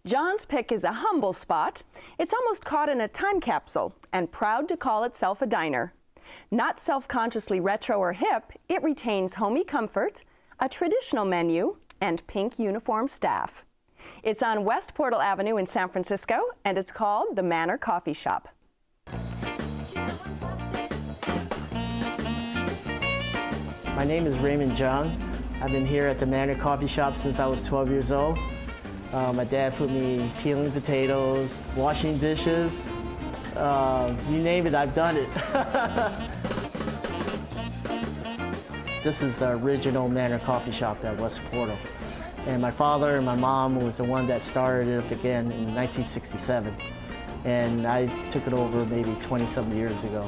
John's Pick is a humble spot. It's almost caught in a time capsule and proud to call itself a diner. Not self-consciously retro or hip, it retains homey comfort, a traditional menu, and pink uniform staff. It's on West Portal Avenue in San Francisco, and it's called the Manor Coffee Shop. My name is Raymond Jung. I've been here at the Manor Coffee Shop since I was 12 years old. My dad put me peeling potatoes, washing dishes, you name it, I've done it. This is the original Manor Coffee Shop at West Portal. And my father and my mom was the one that started it up again in 1967. And I took it over maybe 20-something years ago.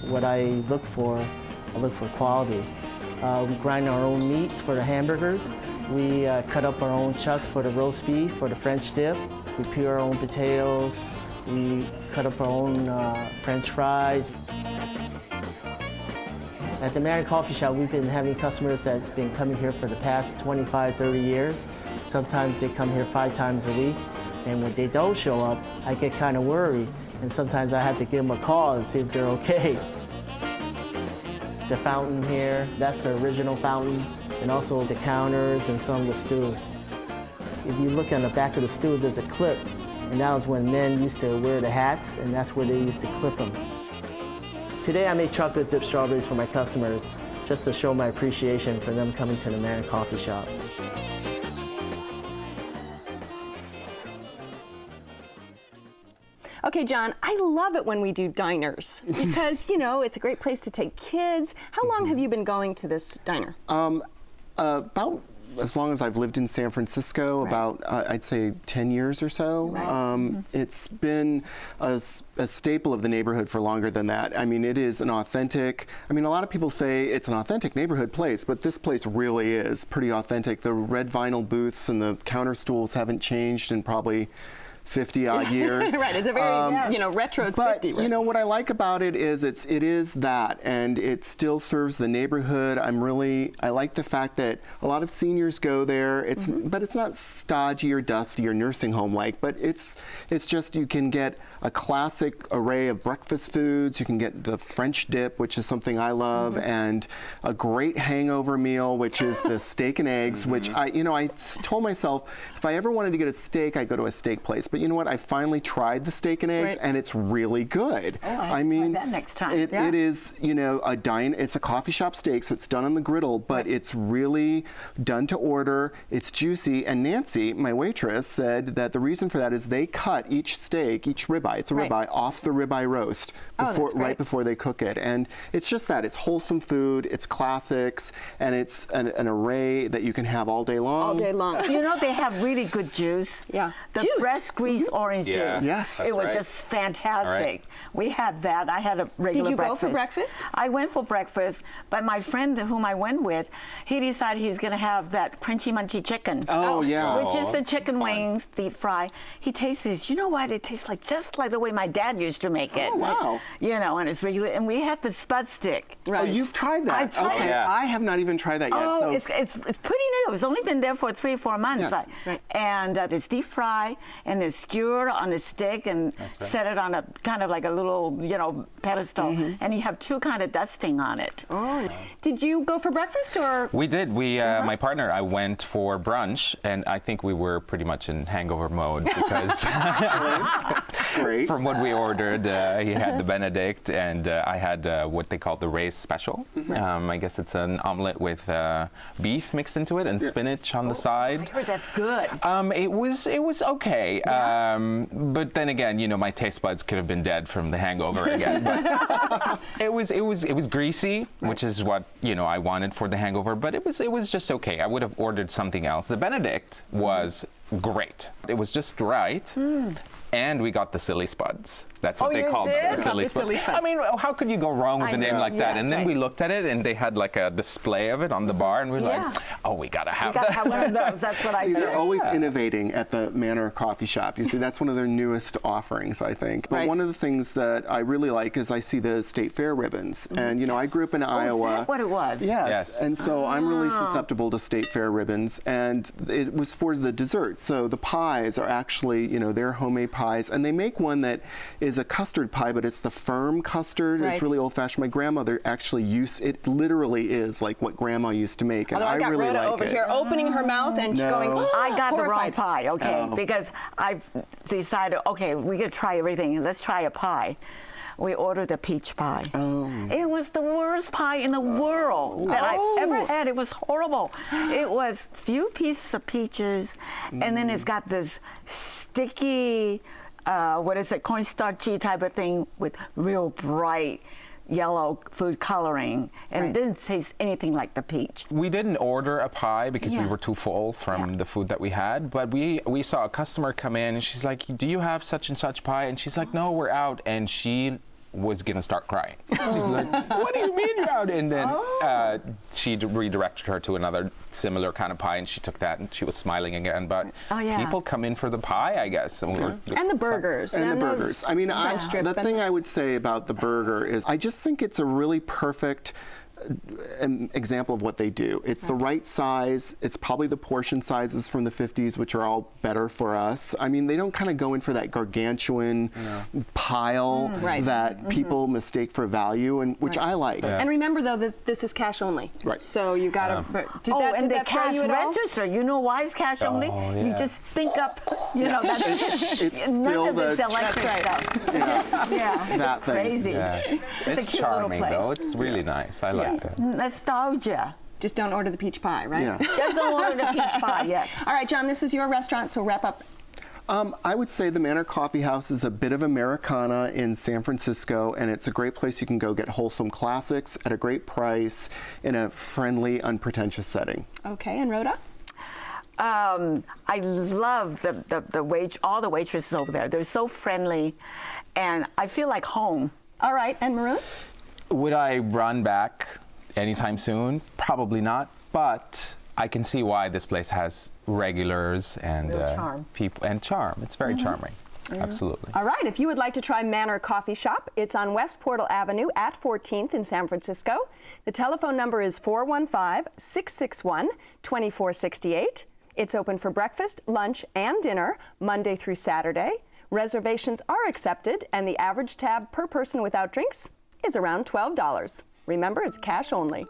What I look for quality. We grind our own meats for the hamburgers. We cut up our own chucks for the roast beef, for the French dip. We peel our own potatoes. We cut up our own French fries. At the Manor Coffee Shop, we've been having customers that's been coming here for the past 25, 30 years. Sometimes they come here 5 times a week. And when they don't show up, I get kind of worried. And sometimes I have to give them a call and see if they're okay. The fountain here, that's the original fountain, and also the counters and some of the stools. If you look on the back of the stool, there's a clip, and that was when men used to wear the hats, and that's where they used to clip them. Today I made chocolate dipped strawberries for my customers, just to show my appreciation for them coming to the Manor Coffee Shop. Okay, John, I love it when we do diners because, you know, it's a great place to take kids. How long have you been going to this diner? About as long as I've lived in San Francisco, about I'd say 10 years or so. It's been a staple of the neighborhood for longer than that. I mean, it is an authentic, a lot of people say it's an authentic neighborhood place, but this place really is pretty authentic. The red vinyl booths and the counter stools haven't changed in probably 50-odd years. Right, it's a very, you know, retro, it's but, 50. Right? You know, what I like about it is it is that, and it still serves the neighborhood. I like the fact that a lot of seniors go there. But it's not stodgy or dusty or nursing home-like, but it's just, you can get a classic array of breakfast foods. You can get the French dip, which is something I love, and a great hangover meal, which is the steak and eggs, which I told myself, if I ever wanted to get a steak, I'd go to a steak place. But you know what? I finally tried the steak and eggs, and it's really good. Oh, I mean, try that next time. It is, you know, it's a coffee shop steak, so it's done on the griddle, but it's really done to order. It's juicy. And Nancy, my waitress, said that the reason for that is they cut each steak, each ribeye, it's a ribeye, off the ribeye roast right before they cook it. And it's just that. It's wholesome food, it's classics, and it's an array that you can have all day long. All day long. You know, they have really good juice. Yeah. The fresh squeezed orange juice. Yes. It was just fantastic. We had that. I had a regular breakfast. Did you go for breakfast? I went for breakfast, but my friend whom I went with, he decided he's going to have that crunchy munchy chicken. Oh, yeah. Which is the chicken wings, deep fry. He tastes this. You know what? It tastes like just like the way my dad used to make it. Oh, wow. You know, and it's regular. And we had the spud stick. Right. Oh, you've tried that? I tried it. I have not even tried that yet. Oh, it's pretty new. It's only been there for 3 or 4 months. Yes. And it's deep fry, and it's skewered on a stick and set it on a kind of like a little, you know, pedestal. And you have 2 kind of dusting on it. Oh. Did you go for breakfast or? We did. My partner and I went for brunch, and I think we were pretty much in hangover mode because from what we ordered, he had the Benedict, and I had what they call the Ray's Special. I guess it's an omelet with beef mixed into it and spinach on the side. I heard that's good. It was okay, but then again, you know, my taste buds could have been dead from the hangover again. But it was greasy, which is what, you know, I wanted for the hangover. But it was just okay. I would have ordered something else. The Benedict was great. It was just right. And we got the silly spuds. That's what they you called them, did? the silly The silly spuds. spuds. I mean, how could you go wrong with I a name know. like that? Yeah, And that's then we right. looked at it, and they had like a display of it on the bar, and we were Yeah. like, oh, we gotta have You gotta that. have one of those. That's what I See, said. they're always innovating at the Manor Coffee Shop. You see, that's one of their newest offerings, I think. But Right. one of the things that I really like is I see the State Fair ribbons. And, you know, I grew up in Iowa. Is that what it was? Yes. And so I'm really susceptible to State Fair ribbons. And it was for the dessert. So the pies are actually, you know, they're homemade pies. And they make one that is a custard pie, but it's the firm custard. Right. It's really old-fashioned. My grandmother actually it literally is like what Grandma used to make. And Although I got really Rhoda like over it. here opening her mouth and No. going, oh, I got the wrong horrified. pie, okay, Oh. because I decided, okay, we could try everything. Let's try a pie. We ordered a peach pie. Oh. It was the worst pie in the world that I ever had. It was horrible. It was few pieces of peaches, and then it's got this sticky, cornstarchy type of thing with real bright yellow food coloring, and it didn't taste anything like the peach. We didn't order a pie because we Yeah. were too full from the food that we had, but we saw a customer come in, and she's like, do you have such and such pie? And she's like, no, we're out. And she was gonna start crying. She's like, what do you mean you're out? And then she redirected her to another similar kind of pie, and she took that, and she was smiling again. But people come in for the pie, I guess. And the burgers. And the burgers. I mean, French strip the and- thing I would say about the burger is I just think it's a really perfect example of what they do. It's the right size. It's probably the portion sizes from the 50s, which are all better for us. I mean, they don't kind of go in for that gargantuan pile Right. that people mistake for value, and which I like. And remember, though, that this is cash only. Right. So you got to. Did that, and did the that throw cash you at all? register. You know why it's cash only? yeah. You just think up, you know, that's It's none still of this the electric stuff. Yeah, that it's thing. crazy. Yeah. a It's cute little charming, place. though. It's really nice. I like it. Nostalgia. Just don't order the peach pie, right? Yeah. Just don't order the peach pie, yes. All right, John, this is your restaurant, so wrap up. I would say the Manor Coffee House is a bit of Americana in San Francisco, and it's a great place you can go get wholesome classics at a great price in a friendly, unpretentious setting. Okay, and Rhoda? I love all the waitresses over there. They're so friendly, and I feel like home. All right, and Maroon? Would I run back anytime soon? Probably not, but I can see why this place has regulars and Real charm. people and charm. It's very charming. Absolutely. All right, if you would like to try Manor Coffee Shop, it's on West Portal Avenue at 14th in San Francisco. The telephone number is 415-661-2468. It's open for breakfast, lunch, and dinner, Monday through Saturday. Reservations are accepted, and the average tab per person without drinks is around $12. Remember, it's cash only.